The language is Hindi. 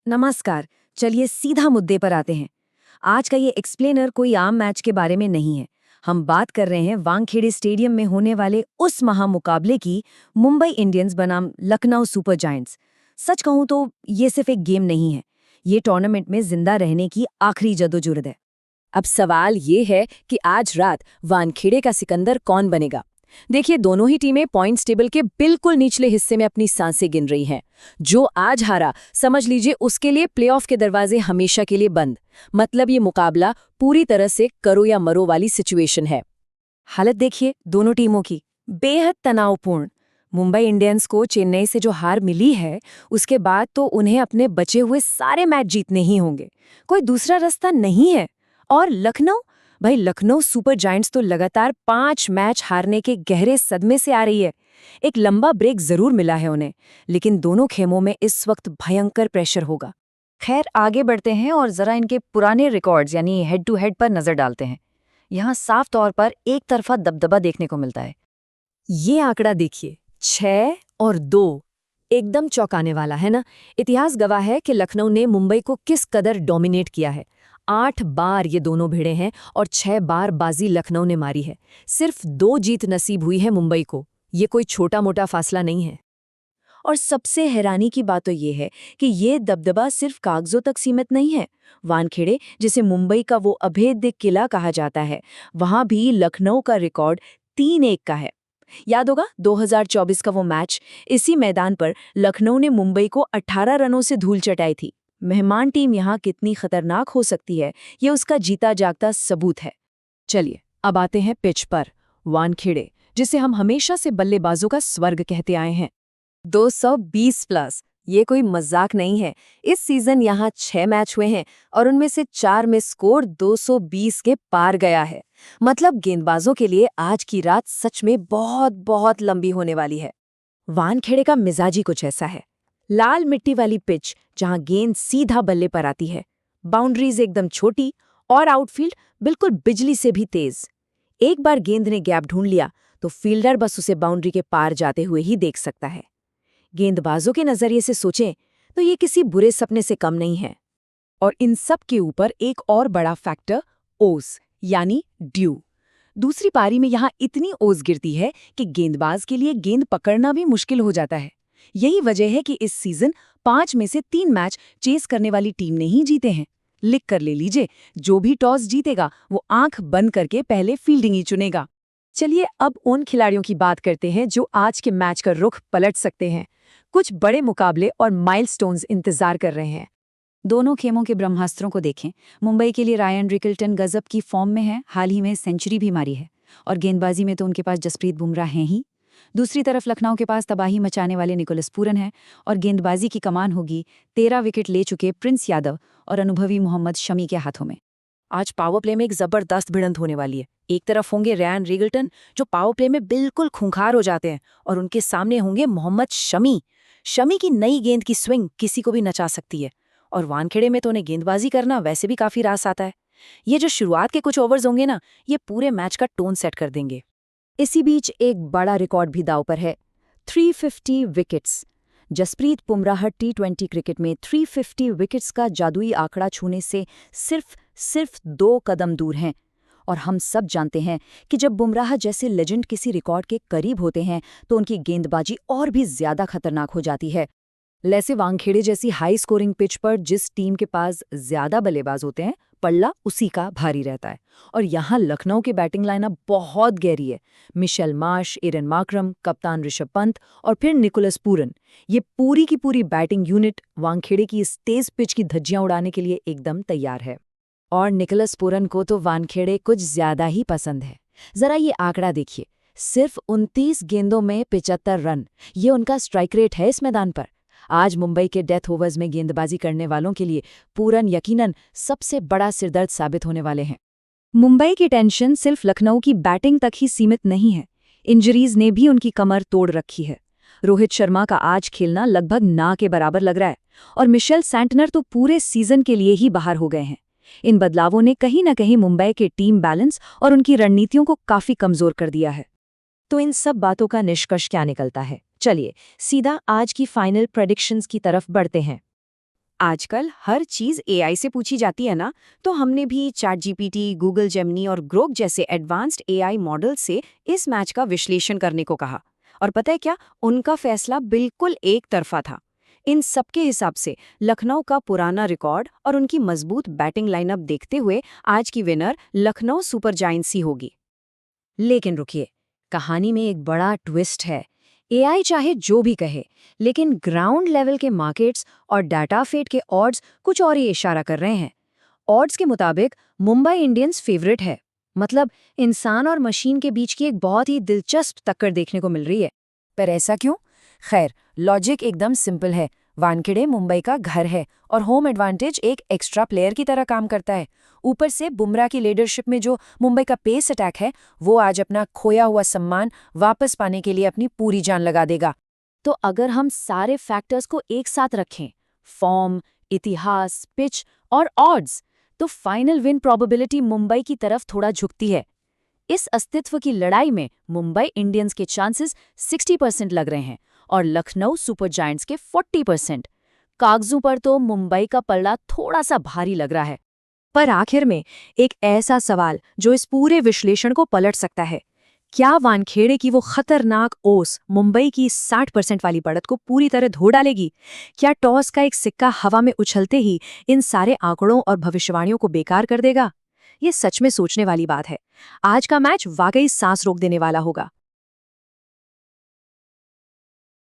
नमस्कार। चलिए सीधा मुद्दे पर आते हैं। आज का ये एक्सप्लेनर कोई आम मैच के बारे में नहीं है। हम बात कर रहे हैं वानखेड़े स्टेडियम में होने वाले उस महामुकाबले की, मुंबई इंडियंस बनाम लखनऊ सुपर जायंट्स। सच कहूं तो ये सिर्फ एक गेम नहीं है, ये टूर्नामेंट में जिंदा रहने की आखिरी जदोजहद है। अब सवाल ये है कि आज रात वानखेड़े का सिकंदर कौन बनेगा। देखिए, दोनों ही टीमें पॉइंट्स टेबल के बिल्कुल निचले हिस्से में अपनी सांसें गिन रही हैं। जो आज हारा, समझ लीजिए उसके लिए प्लेऑफ के दरवाजे हमेशा के लिए बंद। मतलब ये मुकाबला पूरी तरह से करो या मरो वाली सिचुएशन है। हालत देखिए दोनों टीमों की, बेहद तनावपूर्ण। मुंबई इंडियंस को चेन्नई से जो हार मिली है, उसके बाद तो उन्हें अपने बचे हुए सारे मैच जीतने ही होंगे, कोई दूसरा रास्ता नहीं है। और लखनऊ, भाई लखनऊ सुपर जायंट्स तो लगातार 5 मैच हारने के गहरे सदमे से आ रही है। एक लंबा ब्रेक जरूर मिला है उन्हें, लेकिन दोनों खेमों में इस वक्त भयंकर प्रेशर होगा। खैर, आगे बढ़ते हैं और जरा इनके पुराने रिकॉर्ड्स यानी हेड टू हेड पर नजर डालते हैं। यहाँ साफ तौर पर एक तरफा दबदबा देखने को मिलता है। ये आंकड़ा देखिए, 6 और 2, एकदम चौंकाने वाला है ना। इतिहास गवाह है कि लखनऊ ने मुंबई को किस कदर डोमिनेट किया है। 8 बार ये दोनों भिड़े हैं और 6 बार बाजी लखनऊ ने मारी है। सिर्फ 2 जीत नसीब हुई है मुंबई को। ये कोई छोटा मोटा फासला नहीं है। और सबसे हैरानी की बात तो ये है कि ये दबदबा सिर्फ कागजों तक सीमित नहीं है। वानखेड़े, जिसे मुंबई का वो अभेद्य किला कहा जाता है, वहां भी लखनऊ का रिकॉर्ड 3-1 का है। याद होगा 2024 का वो मैच। इसी मैदान पर लखनऊ ने मुंबई को 18 रनों से धूल चटाई थी। मेहमान टीम यहाँ कितनी खतरनाक हो सकती है, ये उसका जीता जागता सबूत है। चलिए अब आते हैं पिच पर। वानखेड़े, जिसे हम हमेशा से बल्लेबाजों का स्वर्ग कहते आए हैं, 220 प्लस, ये कोई मजाक नहीं है। इस सीजन यहाँ 6 मैच हुए हैं और उनमें से 4 में स्कोर 220 के पार गया है। मतलब गेंदबाजों के लिए आज की रात सच में बहुत बहुत लंबी होने वाली है। वानखेड़े का मिजाजी कुछ ऐसा है। लाल मिट्टी वाली पिच, जहां गेंद सीधा बल्ले पर आती है, बाउंड्रीज एकदम छोटी और आउटफील्ड बिल्कुल बिजली से भी तेज। एक बार गेंद ने गैप ढूंढ लिया तो फील्डर बस उसे बाउंड्री के पार जाते हुए ही देख सकता है। गेंदबाजों के नजरिए से सोचें तो ये किसी बुरे सपने से कम नहीं है। और इन सब के ऊपर एक और बड़ा फैक्टर, ओस यानी ड्यू। दूसरी पारी में यहाँ इतनी ओस गिरती है कि गेंदबाज के लिए गेंद पकड़ना भी मुश्किल हो जाता है। यही वजह है कि इस सीजन 5 में से 3 मैच चेस करने वाली टीम ने ही जीते हैं। लिख कर ले लीजिए, जो भी टॉस जीतेगा वो आंख बंद करके पहले फील्डिंग ही चुनेगा। चलिए अब उन खिलाड़ियों की बात करते हैं जो आज के मैच का रुख पलट सकते हैं। कुछ बड़े मुकाबले और माइलस्टोन्स इंतजार कर रहे हैं। दोनों खेमों के ब्रह्मास्त्रों को देखें। मुंबई के लिए रायन रिकल्टन गजब की फॉर्म में है, हाल ही में सेंचुरी भी मारी है। और गेंदबाजी में तो उनके पास जसप्रीत बुमराह हैं ही। दूसरी तरफ लखनऊ के पास तबाही मचाने वाले निकोलस पूरन है और गेंदबाजी की कमान होगी 13 विकेट ले चुके प्रिंस यादव और अनुभवी मोहम्मद शमी के हाथों में। आज पावर प्ले में एक जबरदस्त भिड़ंत होने वाली है। एक तरफ होंगे रायन रिकल्टन, जो पावर प्ले में बिल्कुल खूंखार हो जाते हैं, और उनके सामने होंगे मोहम्मद शमी। शमी की नई गेंद की स्विंग किसी को भी नचा सकती है। और वानखेड़े में तो उन्हें गेंदबाजी करना वैसे भी काफी रास आता है। ये जो शुरुआत के कुछ ओवर्स होंगे ना, ये पूरे मैच का टोन सेट कर देंगे। इसी बीच एक बड़ा रिकॉर्ड भी दांव पर है, 350 विकेट्स। जसप्रीत बुमराह टी20 क्रिकेट में 350 विकेट्स का जादुई आंकड़ा छूने से सिर्फ 2 कदम दूर हैं। और हम सब जानते हैं कि जब बुमराह जैसे लेजेंड किसी रिकॉर्ड के करीब होते हैं तो उनकी गेंदबाजी और भी ज्यादा खतरनाक हो जाती है। वैसे वानखेड़े जैसी हाई स्कोरिंग पिच पर जिस टीम के पास ज्यादा बल्लेबाज होते हैं, पल्ला उसी का भारी रहता है। और यहाँ लखनऊ की बैटिंग लाइनअप बहुत गहरी है। मिशेल मार्श, एरन मार्करम, कप्तान ऋषभ पंत और फिर निकोलस पूरन। ये पूरी की पूरी बैटिंग यूनिट वानखेड़े की इस तेज पिच की धज्जियां उड़ाने के लिए एकदम तैयार है। और निकोलस पूरन को तो वानखेड़े कुछ ज्यादा ही पसंद है। जरा ये आंकड़ा देखिए, सिर्फ 29 गेंदों में 75 रन, ये उनका स्ट्राइक रेट है इस मैदान पर। आज मुंबई के डेथ ओवर्स में गेंदबाजी करने वालों के लिए पूरन यकीनन सबसे बड़ा सिरदर्द साबित होने वाले हैं। मुंबई की टेंशन सिर्फ लखनऊ की बैटिंग तक ही सीमित नहीं है। इंजरीज ने भी उनकी कमर तोड़ रखी है। रोहित शर्मा का आज खेलना लगभग ना के बराबर लग रहा है और मिशेल सैंटनर तो पूरे सीजन के लिए ही बाहर हो गए हैं। इन बदलावों ने कहीं न कहीं मुंबई के टीम बैलेंस और उनकी रणनीतियों को काफी कमजोर कर दिया है। तो इन सब बातों का निष्कर्ष क्या निकलता है? चलिए सीधा आज की फाइनल प्रेडिक्शंस की तरफ बढ़ते हैं। आजकल हर चीज एआई से पूछी जाती है ना, तो हमने भी चैट जीपीटी, गूगल जेमिनी और ग्रोक जैसे एडवांस्ड एआई मॉडल से इस मैच का विश्लेषण करने को कहा। और पता है क्या, उनका फैसला बिल्कुल एक तरफा था। इन सबके हिसाब से लखनऊ का पुराना रिकॉर्ड और उनकी मजबूत बैटिंग लाइनअप देखते हुए आज की विनर लखनऊ सुपर जायंट्स ही होगी। लेकिन रुकिए, कहानी में एक बड़ा ट्विस्ट है। एआई चाहे जो भी कहे, लेकिन ग्राउंड लेवल के मार्केट्स और डाटा फेड के ऑड्स कुछ और ही इशारा कर रहे हैं। ऑड्स के मुताबिक मुंबई इंडियंस फेवरेट है। मतलब इंसान और मशीन के बीच की एक बहुत ही दिलचस्प टक्कर देखने को मिल रही है। पर ऐसा क्यों? खैर, लॉजिक एकदम सिंपल है। वानखेड़े मुंबई का घर है और होम एडवांटेज एक एक्स्ट्रा प्लेयर की तरह काम करता है। ऊपर से बुमराह की लीडरशिप में जो मुंबई का पेस अटैक है, वो आज अपना खोया हुआ सम्मान वापस पाने के लिए अपनी पूरी जान लगा देगा। तो अगर हम सारे फैक्टर्स को एक साथ रखें, फॉर्म, इतिहास, पिच और ऑड्स, तो फाइनल विन प्रोबेबिलिटी मुंबई की तरफ थोड़ा झुकती है। इस अस्तित्व की लड़ाई में मुंबई इंडियंस के चांसेस 60% लग रहे हैं और लखनऊ सुपर जायंट्स के 40%। कागजों पर तो मुंबई का पलड़ा थोड़ा सा भारी लग रहा है। पर आखिर में एक ऐसा सवाल जो इस पूरे विश्लेषण को पलट सकता है। क्या वानखेड़े की वो खतरनाक ओस मुंबई की 60% वाली बढ़त को पूरी तरह धो डालेगी? क्या टॉस का एक सिक्का हवा में उछलते ही इन सारे आंकड़ों और भविष्यवाणियों को बेकार कर देगा? ये सच में सोचने वाली बात है। आज का मैच वाकई सांस रोक देने वाला होगा।